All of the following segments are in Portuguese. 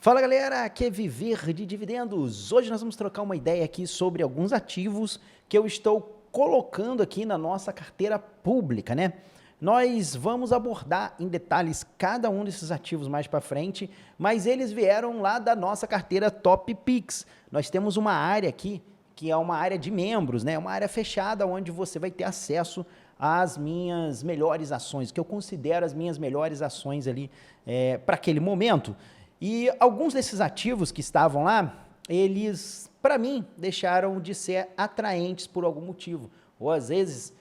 Fala galera, aqui é Viver de Dividendos. Hoje nós vamos trocar uma ideia aqui sobre alguns ativos que eu estou colocando aqui na nossa carteira pública, né? Nós vamos abordar em detalhes cada um desses ativos mais para frente, mas eles vieram lá da nossa carteira Top Picks. Nós temos uma área aqui que é uma área de membros, né? Uma área fechada onde você vai ter acesso às minhas melhores ações, que eu considero as minhas melhores ações ali para aquele momento. E alguns desses ativos que estavam lá, eles, para mim, deixaram de ser atraentes por algum motivo. Ou às vezes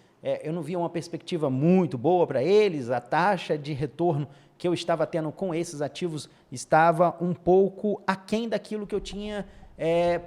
eu não via uma perspectiva muito boa para eles, a taxa de retorno que eu estava tendo com esses ativos estava um pouco aquém daquilo que eu tinha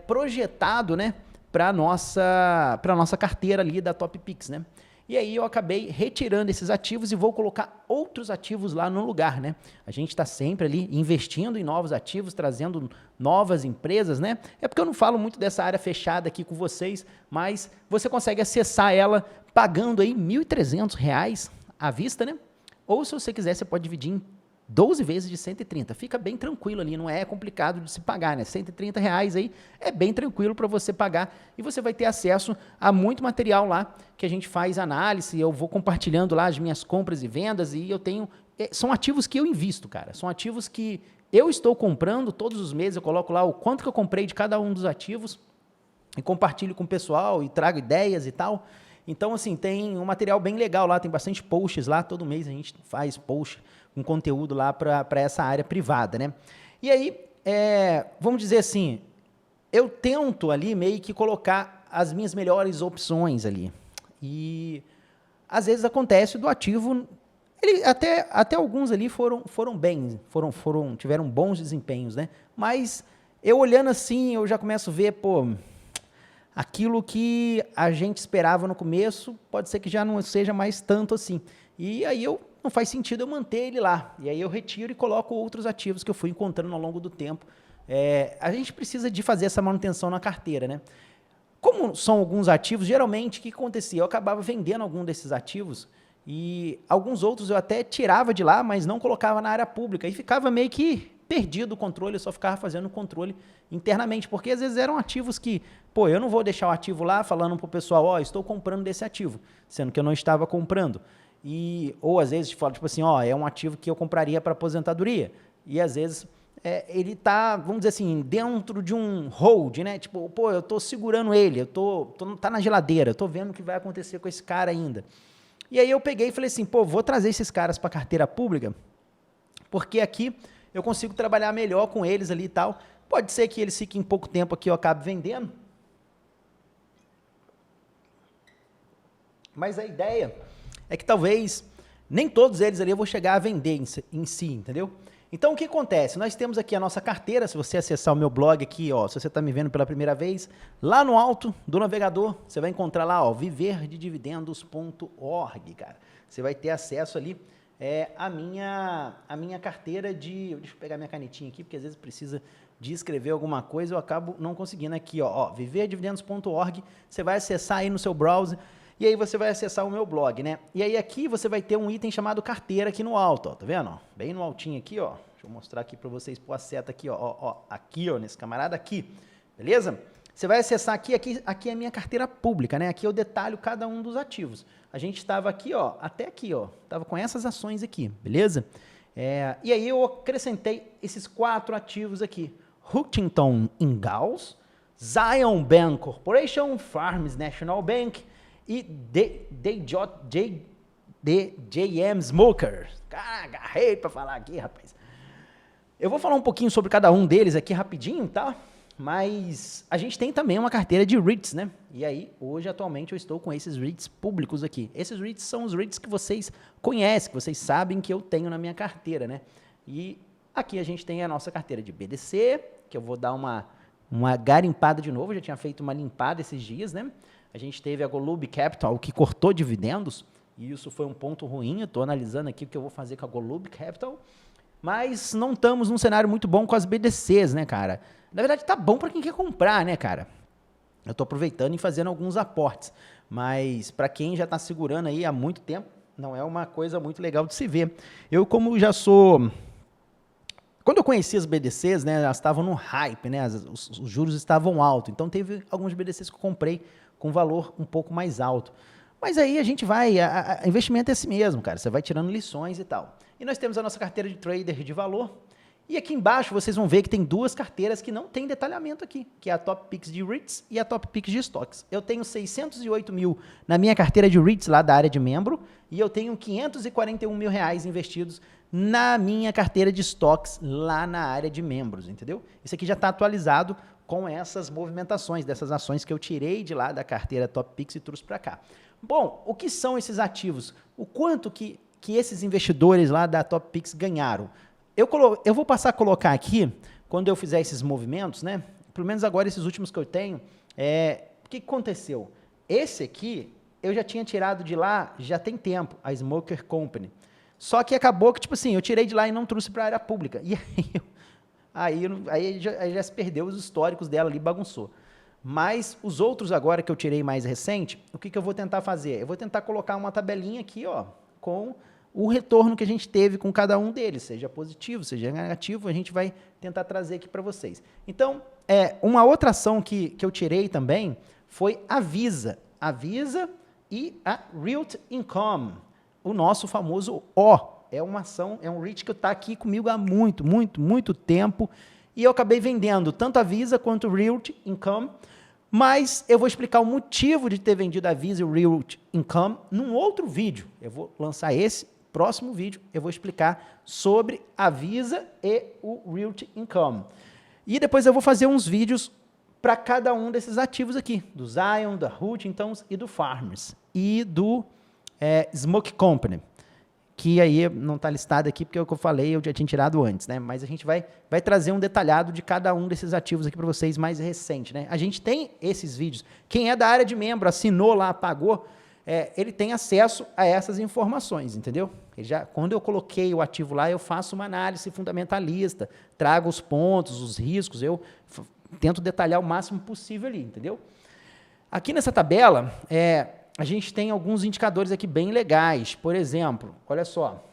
projetado, né, para a nossa carteira ali da Top Picks, né? E aí eu acabei retirando esses ativos e vou colocar outros ativos lá no lugar, né? A gente está sempre ali investindo em novos ativos, trazendo novas empresas, né? É porque eu não falo muito dessa área fechada aqui com vocês, mas você consegue acessar ela pagando aí R$ 1.300 à vista, né? Ou se você quiser, você pode dividir em 12 vezes de 130, fica bem tranquilo ali, não é complicado de se pagar, né? R$ 130 aí é bem tranquilo para você pagar e você vai ter acesso a muito material lá que a gente faz análise, eu vou compartilhando lá as minhas compras e vendas e eu tenho, são ativos que eu invisto, cara, são ativos que eu estou comprando todos os meses, eu coloco lá o quanto que eu comprei de cada um dos ativos e compartilho com o pessoal e trago ideias e tal. Então, assim, tem um material bem legal lá, tem bastante posts lá, todo mês a gente faz post com conteúdo lá para essa área privada, né? E aí, vamos dizer assim, eu tento ali meio que colocar as minhas melhores opções ali. E às vezes acontece do ativo, ele, até alguns ali foram bem, tiveram bons desempenhos, né? Mas eu olhando assim, eu já começo a ver, pô, aquilo que a gente esperava no começo, pode ser que já não seja mais tanto assim. E aí não faz sentido eu manter ele lá. E aí eu retiro e coloco outros ativos que eu fui encontrando ao longo do tempo. A gente precisa de fazer essa manutenção na carteira, né? Como são alguns ativos, geralmente o que acontecia? Eu acabava vendendo algum desses ativos e alguns outros eu até tirava de lá, mas não colocava na área pública e ficava meio que perdido o controle, eu só ficava fazendo o controle internamente, porque às vezes eram ativos que, pô, eu não vou deixar o ativo lá falando para o pessoal, ó, estou comprando desse ativo, sendo que eu não estava comprando. Ou às vezes fala, tipo assim, ó, é um ativo que eu compraria para aposentadoria. E às vezes ele tá, vamos dizer assim, dentro de um hold, né? Tipo, pô, eu tô segurando ele, tá na geladeira, eu tô vendo o que vai acontecer com esse cara ainda. E aí eu peguei e falei assim, pô, vou trazer esses caras para carteira pública, porque aqui eu consigo trabalhar melhor com eles ali e tal. Pode ser que eles fiquem pouco tempo aqui, eu acabe vendendo. Mas a ideia é que talvez nem todos eles ali eu vou chegar a vender em si, entendeu? Então, o que acontece? Nós temos aqui a nossa carteira, se você acessar o meu blog aqui, ó, se você está me vendo pela primeira vez, lá no alto do navegador, você vai encontrar lá, ó, viverdedividendos.org, cara. Você vai ter acesso ali a minha carteira de... Deixa eu pegar minha canetinha aqui, porque às vezes precisa de escrever alguma coisa, eu acabo não conseguindo aqui, ó viverdedividendos.org, você vai acessar aí no seu browser, e aí você vai acessar o meu blog, né? E aí aqui você vai ter um item chamado carteira aqui no alto, ó, tá vendo? Ó, bem no altinho aqui, ó. Deixa eu mostrar aqui para vocês, pôr a seta aqui, ó, aqui, ó, nesse camarada aqui, beleza? Você vai acessar aqui é a minha carteira pública, né? Aqui eu detalho cada um dos ativos. A gente estava aqui, ó, até aqui, ó, estava com essas ações aqui, beleza? E aí eu acrescentei esses 4 ativos aqui. Huntington Ingalls, Zion Bank Corporation, Farmers National Bank, e JM Smoker. Cara, agarrei para falar aqui, rapaz. Eu vou falar um pouquinho sobre cada um deles aqui rapidinho, tá? Mas a gente tem também uma carteira de REITs, né? E aí, hoje, atualmente, eu estou com esses REITs públicos aqui. Esses REITs são os REITs que vocês conhecem, que vocês sabem que eu tenho na minha carteira, né? E aqui a gente tem a nossa carteira de BDC, que eu vou dar uma garimpada de novo, eu já tinha feito uma limpada esses dias, né? A gente teve a Golub Capital, que cortou dividendos, e isso foi um ponto ruim. Eu estou analisando aqui o que eu vou fazer com a Golub Capital, mas não estamos num cenário muito bom com as BDCs, né, cara? Na verdade, tá bom para quem quer comprar, né, cara? Eu estou aproveitando e fazendo alguns aportes, mas para quem já está segurando aí há muito tempo, não é uma coisa muito legal de se ver. Eu, como Quando eu conheci as BDCs, né, elas estavam no hype, né, os juros estavam altos. Então, teve alguns BDCs que eu comprei com valor um pouco mais alto. Mas aí a gente vai, investimento é assim mesmo, cara. Você vai tirando lições e tal. E nós temos a nossa carteira de trader de valor. E aqui embaixo vocês vão ver que tem duas carteiras que não tem detalhamento aqui, que é a Top Picks de REITs e a Top Picks de Stocks. Eu tenho 608 mil na minha carteira de REITs lá da área de membro e eu tenho 541 mil reais investidos na minha carteira de Stocks lá na área de membros, entendeu? Isso aqui já está atualizado com essas movimentações, dessas ações que eu tirei de lá da carteira Top Picks e trouxe para cá. Bom, o que são esses ativos? O quanto que esses investidores lá da Top Picks ganharam? Eu vou passar a colocar aqui, quando eu fizer esses movimentos, né? Pelo menos agora esses últimos que eu tenho, o que aconteceu? Esse aqui, eu já tinha tirado de lá, já tem tempo, a Smoker Company. Só que acabou que, tipo assim, eu tirei de lá e não trouxe para a área pública. E aí já se perdeu os históricos dela ali, bagunçou. Mas os outros agora que eu tirei mais recente, o que eu vou tentar fazer? Eu vou tentar colocar uma tabelinha aqui, ó, com o retorno que a gente teve com cada um deles, seja positivo, seja negativo, a gente vai tentar trazer aqui para vocês. Então, uma outra ação que eu tirei também foi a Visa e a Realty Income, o nosso famoso O. É uma ação, é um REIT que está aqui comigo há muito tempo, e eu acabei vendendo tanto a Visa quanto o Realty Income, mas eu vou explicar o motivo de ter vendido a Visa e o Realty Income num outro vídeo. Eu vou lançar esse próximo vídeo, eu vou explicar sobre a Visa e o Realty Income. E depois eu vou fazer uns vídeos para cada um desses ativos aqui, do Zion, da Huntington e do Farmers, e do Smoke Company, que aí não está listado aqui, porque é o que eu falei, eu já tinha tirado antes, né? Mas a gente vai trazer um detalhado de cada um desses ativos aqui para vocês mais recente, né? A gente tem esses vídeos. Quem é da área de membro, assinou lá, pagou, ele tem acesso a essas informações, entendeu? Quando eu coloquei o ativo lá, eu faço uma análise fundamentalista, trago os pontos, os riscos, eu tento detalhar o máximo possível ali, entendeu? Aqui nessa tabela, a gente tem alguns indicadores aqui bem legais. Por exemplo, olha só,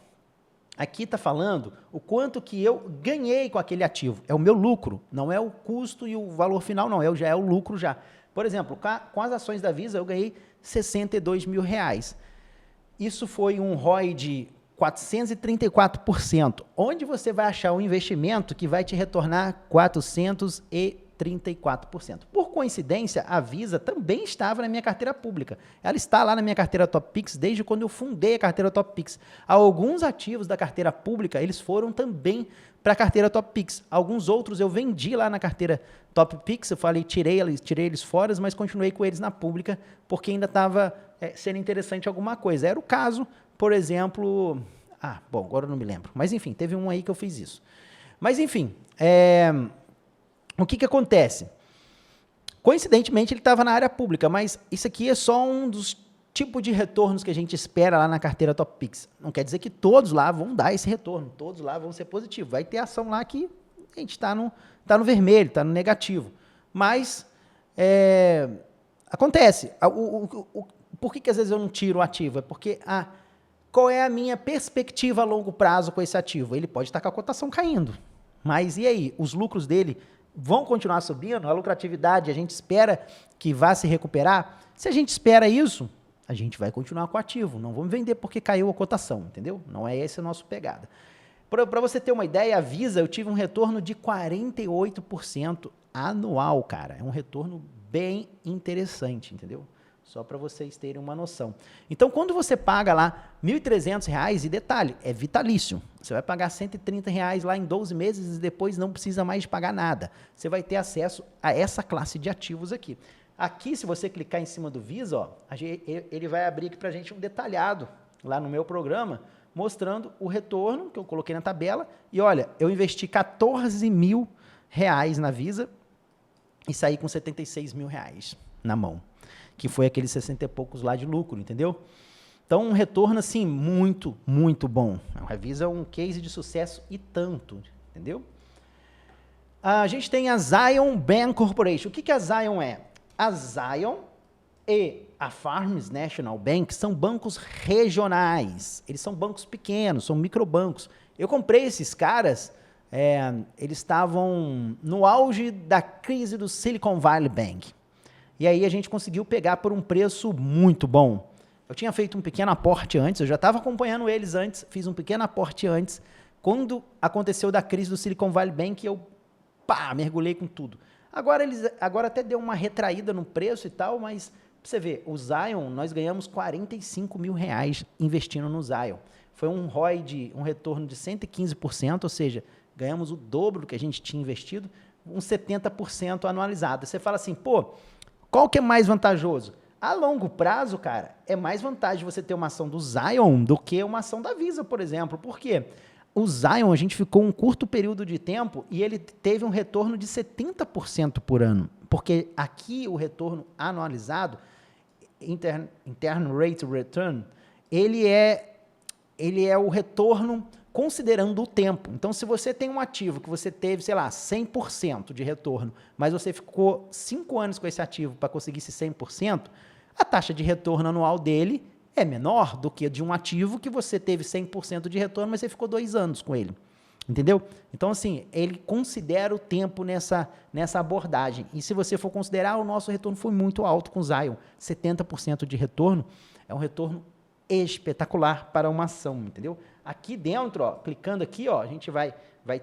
aqui está falando o quanto que eu ganhei com aquele ativo. É o meu lucro, não é o custo e o valor final, não, já é o lucro já. Por exemplo, com as ações da Visa, eu ganhei 62 mil reais. Isso foi um ROI de 434%. Onde você vai achar um investimento que vai te retornar 434%? Por coincidência, a Visa também estava na minha carteira pública. Ela está lá na minha carteira Top Picks desde quando eu fundei a carteira Top Picks. Alguns ativos da carteira pública, eles foram também para a carteira Top Picks. Alguns outros eu vendi lá na carteira Top Picks, eu falei, tirei eles fora, mas continuei com eles na pública, porque ainda estava sendo interessante alguma coisa. Era o caso, por exemplo... bom, agora eu não me lembro. Mas, enfim, teve um aí que eu fiz isso. Mas, enfim, o que acontece? Coincidentemente, ele estava na área pública, mas isso aqui é só um dos tipos de retornos que a gente espera lá na carteira Top Picks. Não quer dizer que todos lá vão dar esse retorno, todos lá vão ser positivos. Vai ter ação lá que a gente está no vermelho, está no negativo. Mas acontece. Por que às vezes eu não tiro o ativo? É porque qual é a minha perspectiva a longo prazo com esse ativo? Ele pode estar com a cotação caindo. Mas e aí? Os lucros dele vão continuar subindo? A lucratividade, a gente espera que vá se recuperar? Se a gente espera isso, a gente vai continuar com o ativo. Não vamos vender porque caiu a cotação, entendeu? Não é esse o nosso pegada. Para você ter uma ideia, a Visa, eu tive um retorno de 48% anual, cara. É um retorno bem interessante, entendeu? Só para vocês terem uma noção. Então, quando você paga lá R$ 1.300, e detalhe, é vitalício. Você vai pagar R$ 130 lá em 12 meses e depois não precisa mais de pagar nada. Você vai ter acesso a essa classe de ativos aqui. Aqui, se você clicar em cima do Visa, ó, ele vai abrir aqui para a gente um detalhado lá no meu programa, mostrando o retorno que eu coloquei na tabela. E olha, eu investi R$ 14 mil na Visa e saí com R$ 76 mil na mão, que foi aqueles 60 e poucos lá de lucro, entendeu? Então, um retorno, assim, muito bom. A Visa é um case de sucesso e tanto, entendeu? A gente tem a Zion Bank Corporation. O que a Zion é? A Zion e a Farmers National Bank são bancos regionais. Eles são bancos pequenos, são microbancos. Eu comprei esses caras eles estavam no auge da crise do Silicon Valley Bank. E aí a gente conseguiu pegar por um preço muito bom. Eu tinha feito um pequeno aporte antes, eu já estava acompanhando eles antes, fiz um pequeno aporte antes. Quando aconteceu da crise do Silicon Valley Bank, eu mergulhei com tudo. Agora até deu uma retraída no preço e tal, mas pra você ver, o Zion, nós ganhamos R$45 mil investindo no Zion. Foi um ROI, um retorno de 115%, ou seja, ganhamos o dobro do que a gente tinha investido, uns 70% anualizado. Você fala assim, pô, qual que é mais vantajoso? A longo prazo, cara, é mais vantagem você ter uma ação do Zion do que uma ação da Visa, por exemplo. Por quê? O Zion, a gente ficou um curto período de tempo e ele teve um retorno de 70% por ano. Porque aqui o retorno anualizado, Internal Rate of Return, ele é o retorno considerando o tempo. Então, se você tem um ativo que você teve, sei lá, 100% de retorno, mas você ficou 5 anos com esse ativo para conseguir esse 100%, a taxa de retorno anual dele é menor do que de um ativo que você teve 100% de retorno, mas você ficou 2 anos com ele. Entendeu? Então, assim, ele considera o tempo nessa abordagem. E se você for considerar, o nosso retorno foi muito alto com o Zion. 70% de retorno é um retorno espetacular para uma ação, entendeu? Aqui dentro, ó, clicando aqui, ó, a gente vai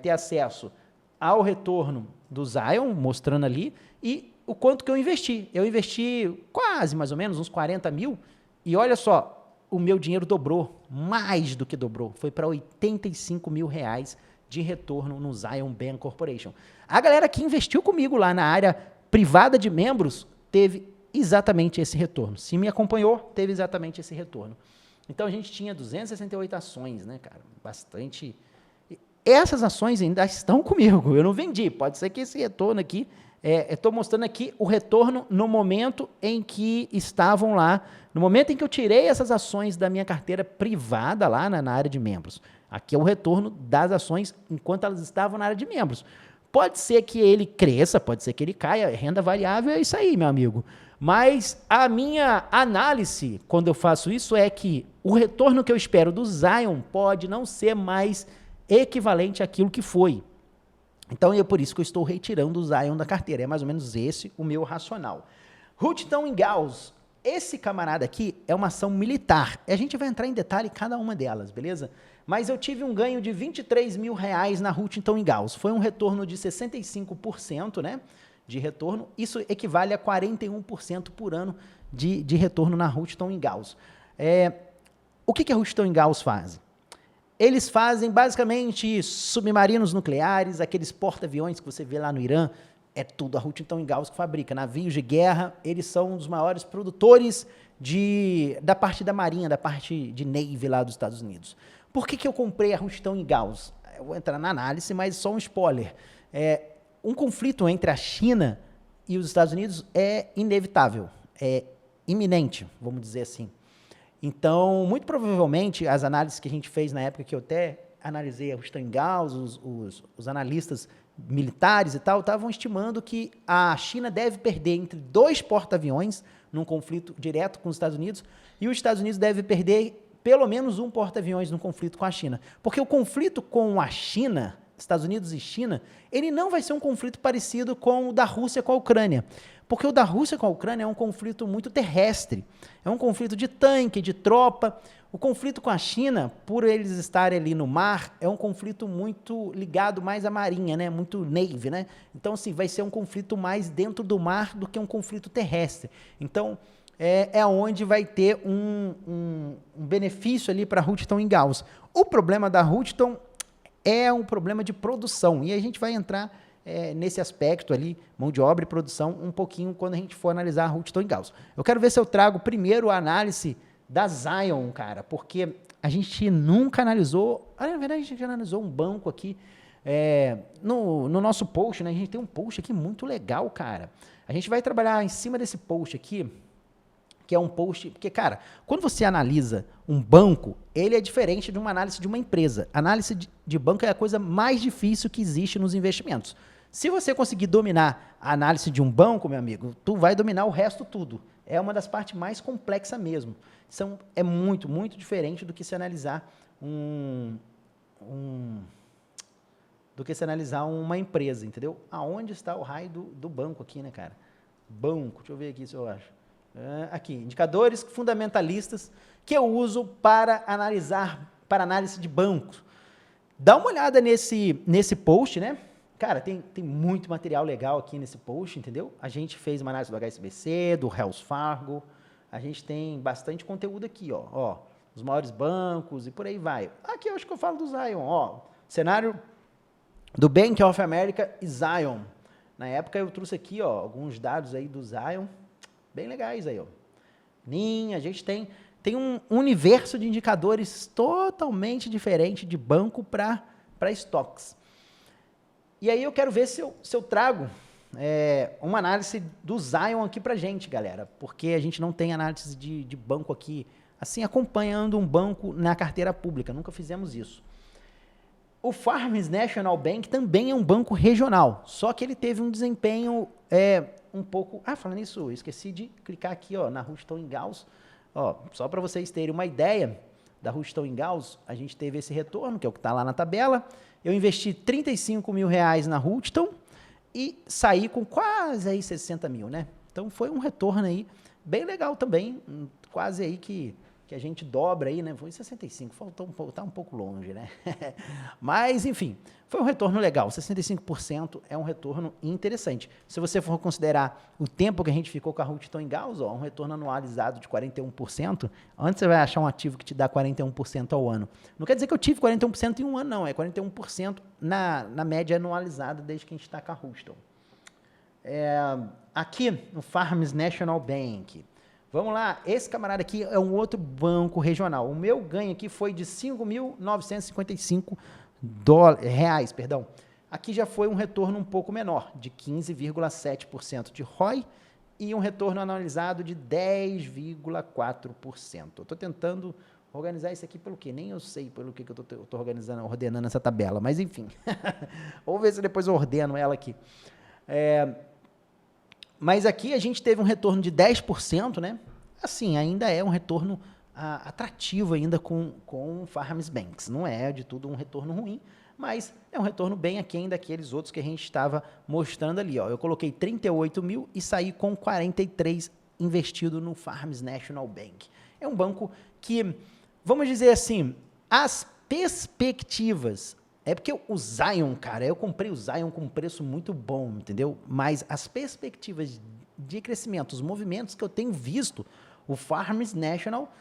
ter acesso ao retorno do Zion, mostrando ali, e o quanto que eu investi. Eu investi quase, mais ou menos, uns 40 mil, e olha só, o meu dinheiro dobrou, mais do que dobrou, foi para R$85 mil de retorno no Zion Bank Corporation. A galera que investiu comigo lá na área privada de membros teve exatamente esse retorno. Se me acompanhou, teve exatamente esse retorno. Então, a gente tinha 268 ações, né, cara? Bastante. Essas ações ainda estão comigo, eu não vendi. Pode ser que esse retorno aqui, estou mostrando aqui o retorno no momento em que estavam lá, no momento em que eu tirei essas ações da minha carteira privada lá na área de membros. Aqui é o retorno das ações enquanto elas estavam na área de membros. Pode ser que ele cresça, pode ser que ele caia, renda variável é isso aí, meu amigo. Mas a minha análise, quando eu faço isso, é que o retorno que eu espero do Zion pode não ser mais equivalente àquilo que foi. Então, é por isso que eu estou retirando o Zion da carteira. É mais ou menos esse o meu racional. Hutton Ingalls. Esse camarada aqui é uma ação militar. A gente vai entrar em detalhe em cada uma delas, beleza? Mas eu tive um ganho de R$23 mil na Hutton Ingalls. Foi um retorno de 65%, né? De retorno, isso equivale a 41% por ano de retorno na Hutton Ingalls. O que a Hutton Ingalls faz? Eles fazem basicamente submarinos nucleares, aqueles porta-aviões que você vê lá no Irã, é tudo a Hutton Ingalls que fabrica. Navios de guerra, eles são um dos maiores produtores da parte da marinha, da parte de Navy lá dos Estados Unidos. Por que eu comprei a Hutton Ingalls? Eu vou entrar na análise, mas só um spoiler. Um conflito entre a China e os Estados Unidos é inevitável, é iminente, vamos dizer assim. Então, muito provavelmente, as análises que a gente fez na época que eu até analisei a Hutton Ingalls, os analistas militares e tal, estavam estimando que a China deve perder entre 2 porta-aviões num conflito direto com os Estados Unidos e os Estados Unidos deve perder pelo menos um porta-aviões no conflito com a China. Porque o conflito com a China, Estados Unidos e China, ele não vai ser um conflito parecido com o da Rússia com a Ucrânia. Porque o da Rússia com a Ucrânia é um conflito muito terrestre. É um conflito de tanque, de tropa. O conflito com a China, por eles estarem ali no mar, é um conflito muito ligado mais à marinha, né? Muito Navy, né? Então, assim, vai ser um conflito mais dentro do mar do que um conflito terrestre. Então, é onde vai ter um benefício ali para a Hutton Ingalls. O problema da Hutton é um problema de produção, e a gente vai entrar nesse aspecto ali, mão de obra e produção, um pouquinho quando a gente for analisar a Hutton Ingalls. Eu quero ver se eu trago primeiro a análise da Zion, cara, porque a gente nunca analisou, na verdade a gente já analisou um banco aqui, no nosso post, né? A gente tem um post aqui muito legal, cara. A gente vai trabalhar em cima desse post aqui, que é um post, porque, cara, quando você analisa um banco, ele é diferente de uma análise de uma empresa. Análise de banco é a coisa mais difícil que existe nos investimentos. Se você conseguir dominar a análise de um banco, meu amigo, tu vai dominar o resto tudo. É uma das partes mais complexas mesmo. É muito, muito diferente do que se analisar do que se analisar uma empresa, entendeu? Aonde está o raio do banco aqui, né, cara? Banco, deixa eu ver aqui se eu acho. Aqui, indicadores fundamentalistas que eu uso para análise de bancos. Dá uma olhada nesse post, né? Cara, tem muito material legal aqui nesse post, entendeu? A gente fez uma análise do HSBC, do Wells Fargo, a gente tem bastante conteúdo aqui, ó, os maiores bancos e por aí vai. Aqui eu acho que eu falo do Zion, ó, cenário do Bank of America e Zion. Na época eu trouxe aqui, ó, alguns dados aí do Zion, bem legais aí, ó. A gente tem um universo de indicadores totalmente diferente de banco para estoques. E aí eu quero ver se eu trago uma análise do Zion aqui para gente, galera, porque a gente não tem análise de banco aqui, assim, acompanhando um banco na carteira pública, nunca fizemos isso. O Farmers National Bank também é um banco regional, só que ele teve um desempenho um pouco... falando nisso, eu esqueci de clicar aqui, ó, na Houston Gauss, ó, só para vocês terem uma ideia da Houston Gauss, a gente teve esse retorno, que é o que está lá na tabela. Eu investi R$35 mil na Houston e saí com quase aí 60 mil, né? Então foi um retorno aí bem legal também, quase aí que a gente dobra aí, né? Foi 65, faltou um pouco, tá um pouco longe, né? Mas, enfim, foi um retorno legal, 65% é um retorno interessante. Se você for considerar o tempo que a gente ficou com a Houston Gauss, ó, um retorno anualizado de 41%, antes você vai achar um ativo que te dá 41% ao ano. Não quer dizer que eu tive 41% em um ano, não, é 41% na média anualizada desde que a gente está com a Houston. Aqui no Farmers National Bank, vamos lá, esse camarada aqui é um outro banco regional. O meu ganho aqui foi de R$5.955, perdão. Aqui já foi um retorno um pouco menor, de 15,7% de ROI e um retorno anualizado de 10,4%. Eu estou tentando organizar isso aqui pelo quê? Nem eu sei pelo que eu estou ordenando essa tabela, mas enfim. Vamos ver se depois eu ordeno ela aqui. Mas aqui a gente teve um retorno de 10%, né? Assim, ainda é um retorno atrativo ainda com Farmers Banks. Não é de tudo um retorno ruim, mas é um retorno bem aquém daqueles outros que a gente estava mostrando ali. Ó. Eu coloquei 38 mil e saí com 43 investido no Farmers National Bank. É um banco que, vamos dizer assim, as perspectivas... É porque o Zion, cara, eu comprei o Zion com um preço muito bom, entendeu? Mas as perspectivas de crescimento, os movimentos que eu tenho visto, o Farmers National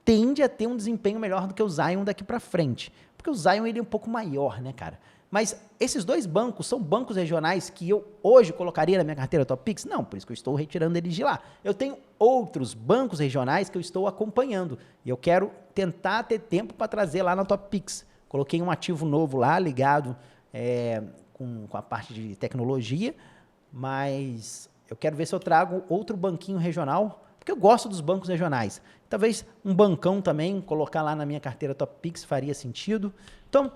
tende a ter um desempenho melhor do que o Zion daqui para frente. Porque o Zion ele é um pouco maior, né, cara? Mas esses dois bancos são bancos regionais que eu hoje colocaria na minha carteira Top Picks? Não, por isso que eu estou retirando eles de lá. Eu tenho outros bancos regionais que eu estou acompanhando e eu quero tentar ter tempo para trazer lá na Top Picks. Coloquei um ativo novo lá, ligado com a parte de tecnologia, mas eu quero ver se eu trago outro banquinho regional, porque eu gosto dos bancos regionais. Talvez um bancão também, colocar lá na minha carteira Top Picks faria sentido. Então,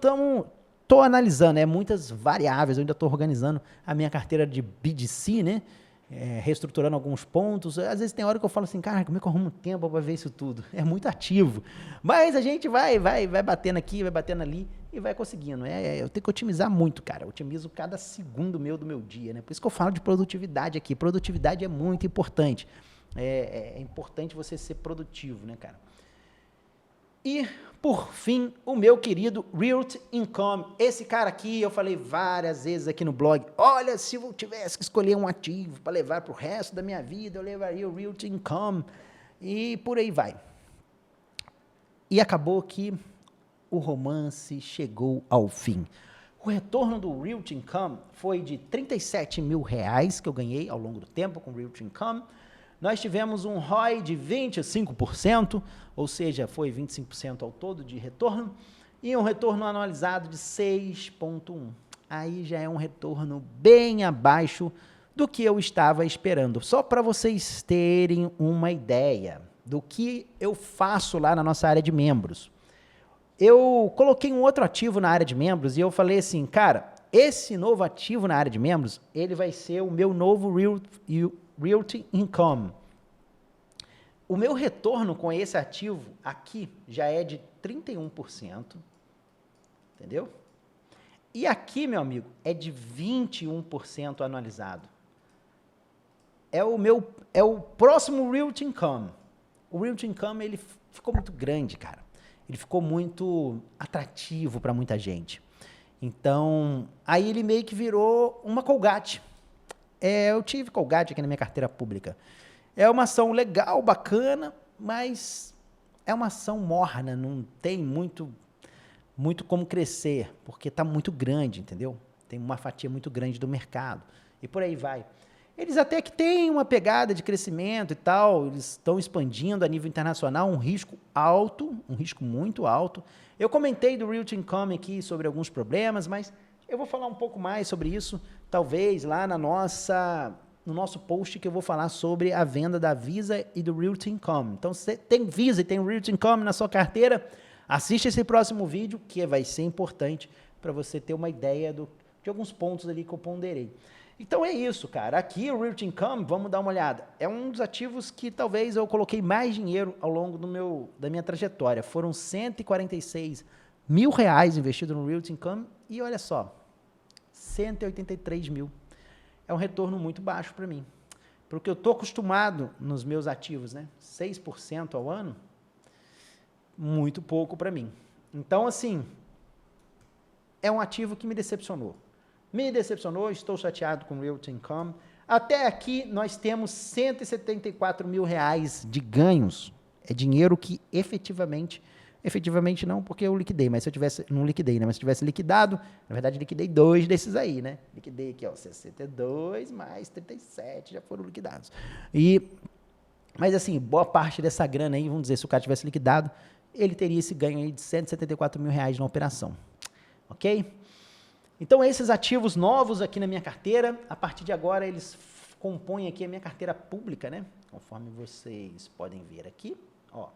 estou analisando, muitas variáveis, eu ainda estou organizando a minha carteira de BDC, né? Reestruturando alguns pontos. Às vezes tem hora que eu falo assim, cara, como é que eu arrumo tempo para ver isso tudo? É muito ativo. Mas a gente vai batendo aqui, vai batendo ali e vai conseguindo. Eu tenho que otimizar muito, cara. Eu otimizo cada segundo do meu dia, né? Por isso que eu falo de produtividade aqui. Produtividade é muito importante. É importante você ser produtivo, né, cara? E, por fim, o meu querido Realty Income. Esse cara aqui, eu falei várias vezes aqui no blog, olha, se eu tivesse que escolher um ativo para levar para o resto da minha vida, eu levaria o Realty Income. E por aí vai. E acabou que o romance chegou ao fim. O retorno do Realty Income foi de R$37 mil que eu ganhei ao longo do tempo com o Realty Income. Nós tivemos um ROI de 25%, ou seja, foi 25% ao todo de retorno, e um retorno anualizado de 6,1%. Aí já é um retorno bem abaixo do que eu estava esperando. Só para vocês terem uma ideia do que eu faço lá na nossa área de membros. Eu coloquei um outro ativo na área de membros e eu falei assim, cara, esse novo ativo na área de membros, ele vai ser o meu novo Realty Income. O meu retorno com esse ativo aqui já é de 31%, entendeu? E aqui, meu amigo, é de 21% anualizado. É o próximo Realty Income. O Realty Income, ele ficou muito grande, cara. Ele ficou muito atrativo para muita gente. Então, aí ele meio que virou uma Colgate. Eu tive Colgate aqui na minha carteira pública. É uma ação legal, bacana, mas é uma ação morna, não tem muito como crescer, porque está muito grande, entendeu? Tem uma fatia muito grande do mercado. E por aí vai. Eles até que têm uma pegada de crescimento e tal, eles estão expandindo a nível internacional, um risco alto, um risco muito alto. Eu comentei do Realty Income aqui sobre alguns problemas, mas eu vou falar um pouco mais sobre isso, talvez lá no nosso post que eu vou falar sobre a venda da Visa e do Realty Income. Então, se você tem Visa e tem Realty Income na sua carteira, assiste esse próximo vídeo, que vai ser importante para você ter uma ideia de alguns pontos ali que eu ponderei. Então é isso, cara. Aqui o Realty Income, vamos dar uma olhada. É um dos ativos que talvez eu coloquei mais dinheiro ao longo da minha trajetória. Foram R$146 mil investidos no Realty Income e olha só, 183 mil. É um retorno muito baixo para mim. Porque eu estou acostumado nos meus ativos, né? 6% ao ano, muito pouco para mim. Então, assim, é um ativo que me decepcionou. Estou chateado com o Realty Income. Até aqui nós temos R$174 mil de ganhos. É dinheiro que efetivamente não, porque eu liquidei, mas se eu tivesse, não liquidei, né? Mas se eu tivesse liquidado, na verdade liquidei 2 desses aí, né? Liquidei aqui, ó, 62 mais 37 já foram liquidados. Mas assim, boa parte dessa grana aí, vamos dizer, se o cara tivesse liquidado, ele teria esse ganho aí de R$174 mil na operação. Ok? Então, esses ativos novos aqui na minha carteira, a partir de agora, eles compõem aqui a minha carteira pública, né? Conforme vocês podem ver aqui, ó.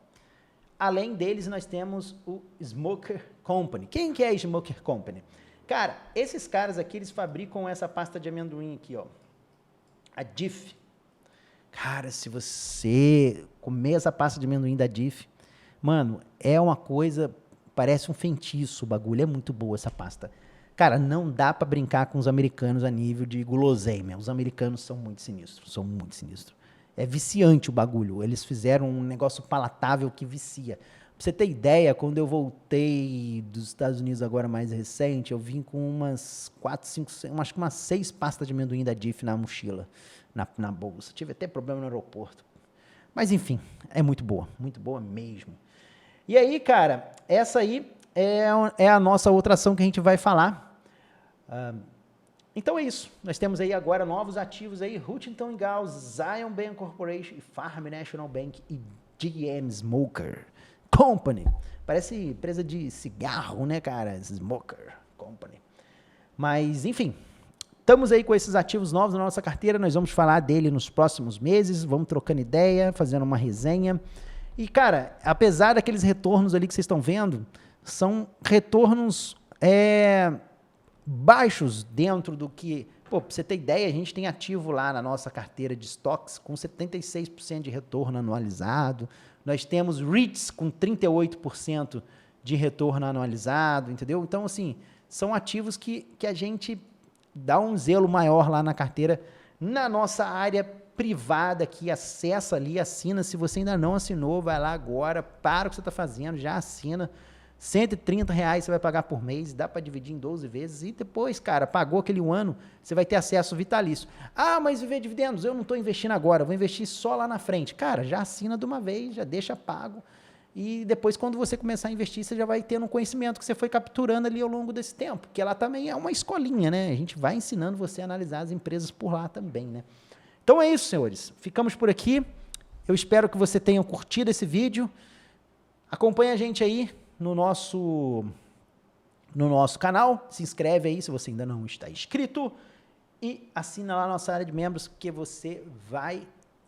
Além deles, nós temos o Smoker Company. Quem que é a Smoker Company? Cara, esses caras aqui, eles fabricam essa pasta de amendoim aqui, ó. A Diff. Cara, se você comer essa pasta de amendoim da Diff, mano, é uma coisa, parece um feitiço o bagulho, é muito boa essa pasta. Cara, não dá pra brincar com os americanos a nível de guloseima. Os americanos são muito sinistros, É viciante o bagulho. Eles fizeram um negócio palatável que vicia. Pra você ter ideia, quando eu voltei dos Estados Unidos agora mais recente, eu vim com umas 4, 5, 6, acho que umas 6 pastas de amendoim da Diff na mochila, na bolsa. Tive até problema no aeroporto. Mas enfim, é muito boa mesmo. E aí, cara, essa aí é a nossa outra ação que a gente vai falar. Então é isso. Nós temos aí agora novos ativos aí, Huntington Ingalls, Zion Bank Corporation, Farm National Bank e GM Smoker Company. Parece empresa de cigarro, né, cara? Smoker Company. Mas, enfim, estamos aí com esses ativos novos na nossa carteira, nós vamos falar dele nos próximos meses, vamos trocando ideia, fazendo uma resenha. E, cara, apesar daqueles retornos ali que vocês estão vendo, são retornos baixos dentro do que... Pô, pra você ter ideia, a gente tem ativo lá na nossa carteira de estoques com 76% de retorno anualizado. Nós temos REITs com 38% de retorno anualizado, entendeu? Então, assim, são ativos que a gente dá um zelo maior lá na carteira, na nossa área privada, que acessa ali, assina. Se você ainda não assinou, vai lá agora, para o que você está fazendo, já assina. R$130 você vai pagar por mês, dá para dividir em 12 vezes e depois, cara, pagou aquele um ano, você vai ter acesso vitalício. Ah, mas viver dividendos, eu não estou investindo agora, vou investir só lá na frente. Cara, já assina de uma vez, já deixa pago e depois quando você começar a investir, você já vai tendo um conhecimento que você foi capturando ali ao longo desse tempo, porque lá também é uma escolinha, né? A gente vai ensinando você a analisar as empresas por lá também, né? Então é isso, senhores. Ficamos por aqui. Eu espero que você tenha curtido esse vídeo. Acompanhe a gente aí no nosso canal, se inscreve aí se você ainda não está inscrito e assina lá a nossa área de membros que você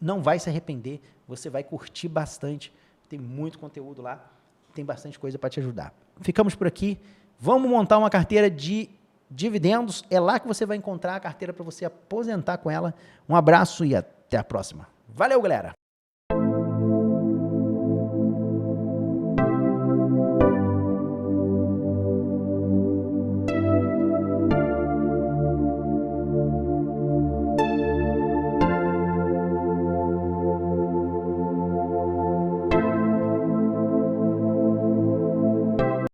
não vai se arrepender, você vai curtir bastante, tem muito conteúdo lá, tem bastante coisa para te ajudar. Ficamos por aqui, vamos montar uma carteira de dividendos, é lá que você vai encontrar a carteira para você aposentar com ela. Um abraço e até a próxima. Valeu, galera!